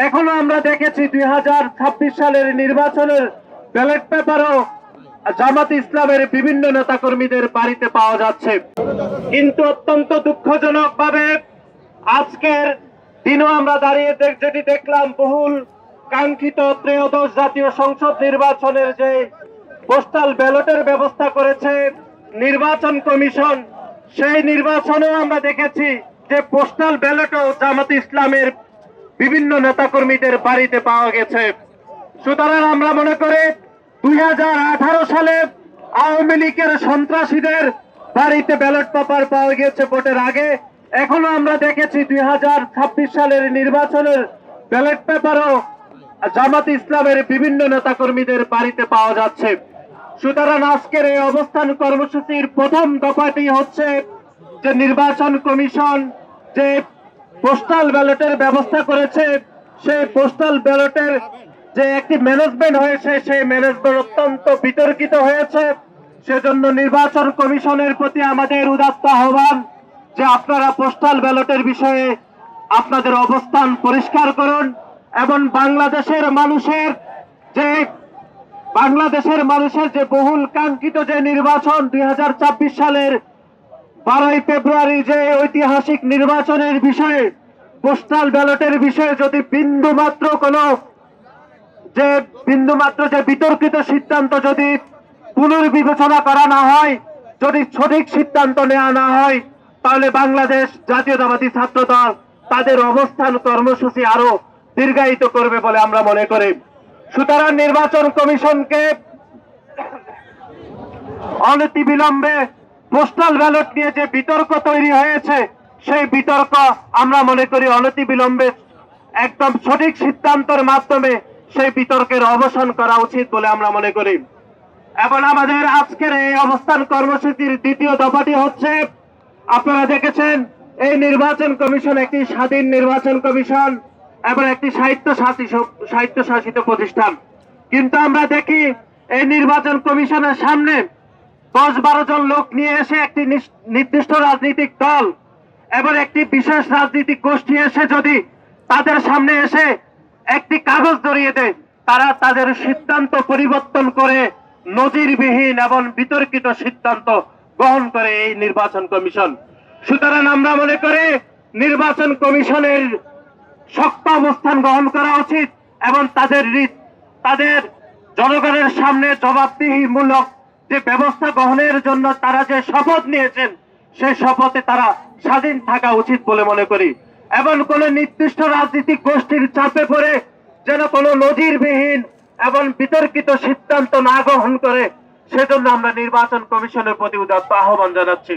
এখনো আমরা দেখেছি 2026 সালের নির্বাচনের ব্যালট পেপারও জামাত ইসলামের বিভিন্ন নেতাকর্মীদের বাড়িতে পাওয়া যাচ্ছে। কিন্তু অত্যন্ত দুঃখজনক ভাবে আজকের দিনও আমরা দাঁড়িয়ে যেটি দেখলাম, বহুল কাঙ্ক্ষিত ত্রয়োদশ জাতীয় সংসদ নির্বাচনের যে পোস্টাল ব্যালটের ব্যবস্থা করেছে নির্বাচন কমিশন, সেই নির্বাচনেও আমরা দেখেছি যে পোস্টাল ব্যালটও জামাত ইসলামের বিভিন্ন নেতাকর্মীদের বাড়িতে পাওয়া গেছে। সুতরাং আমরা মনে করি 2018 সালে আওয়ামী লীগের সন্ত্রাসীদের বাড়িতে ব্যালট পেপার পাওয়া গেছে ভোটের আগে। এখনো আমরা দেখেছি 2026 সালের নির্বাচনের ব্যালট পেপারও জামাত ইসলামের বিভিন্ন নেতাকর্মীদের বাড়িতে পাওয়া যাচ্ছে। সুতরাং আজকের এই অবস্থান কর্মসূচির প্রথম দফাটি হচ্ছে যে নির্বাচন কমিশন যে পোস্টাল ব্যালটের ব্যবস্থা করেছে, সেই পোস্টাল ব্যালটের যে একটি ম্যানেজমেন্ট হয়েছে, সেই ম্যানেজমেন্ট অত্যন্ত বিতর্কিত হয়েছে। সেজন্য নির্বাচন কমিশনের প্রতি আমাদের উদাত্ত আহ্বান যে আপনারা পোস্টাল ব্যালটের বিষয়ে আপনাদের অবস্থান পরিষ্কার করুন এবং বাংলাদেশের মানুষের যে বহুল কাঙ্ক্ষিত যে নির্বাচন 2026 সালের 12ই ফেব্রুয়ারি যে ঐতিহাসিক নির্বাচনের বিষয়ে পোস্টাল ব্যালটের বিষয়ে যদি বিন্দুমাত্র যে বিতর্কিত সিদ্ধান্ত যদি পুনর্বিবেচনা করা না হয়, যদি সঠিক সিদ্ধান্ত নেওয়া না হয়, তাহলে বাংলাদেশ জাতীয়তাবাদী ছাত্র দল তাদের অবস্থান কর্মসূচি আরো দীর্ঘায়িত করবে বলে আমরা মনে করি। সুতরাং নির্বাচন কমিশনকে অনতিবিলম্বে পোস্টাল ব্যালট নিয়ে যে বিতর্ক তৈরি হয়েছে, সেই বিতর্ক আমরা মনে করি অনতিবিলম্বে একদম সঠিক সিদ্ধান্তের মাধ্যমে সেই বিতর্কের অবসান করা উচিত বলে আমরা মনে করি। এবং আমাদের আজকের এই অবস্থান কর্মসূচির দ্বিতীয় দফাটি হচ্ছে, আপনারা দেখেছেন এই নির্বাচন কমিশন একটি স্বাধীন নির্বাচন কমিশন এবং একটি স্বায়ত্তশাসিত প্রতিষ্ঠান। কিন্তু আমরা দেখি এই নির্বাচন কমিশনের সামনে 10-12 জন লোক নিয়ে এসে একটি নির্দিষ্ট রাজনৈতিক দল এবং একটি বিশেষ রাজনৈতিক গোষ্ঠী এসে যদি তাদের সামনে এসে একটি কাগজ ধরিয়ে দেয়, তারা তাদের সিদ্ধান্ত পরিবর্তন করে নজিরবিহীন এবং বিতর্কিত সিদ্ধান্ত গ্রহণ করে এই নির্বাচন কমিশন। সুতরাং আমরা মনে করি নির্বাচন কমিশনের শক্ত অবস্থান গ্রহণ করা উচিত এবং তাদের জনগণের সামনে জবাবদিহিমূলক যে ব্যবস্থা গ্রহণের জন্য তারা যে শপথ নিয়েছেন, সেই শপথে তারা স্বাধীন থাকা উচিত বলে মনে করি। এবং কোন নির্দিষ্ট রাজনৈতিক গোষ্ঠীর চাপে পড়ে যেন কোনো নজিরবিহীন এবং বিতর্কিত সিদ্ধান্ত না গ্রহণ করে, সেজন্য আমরা নির্বাচন কমিশনের প্রতি উদাত্ত আহ্বান জানাচ্ছি।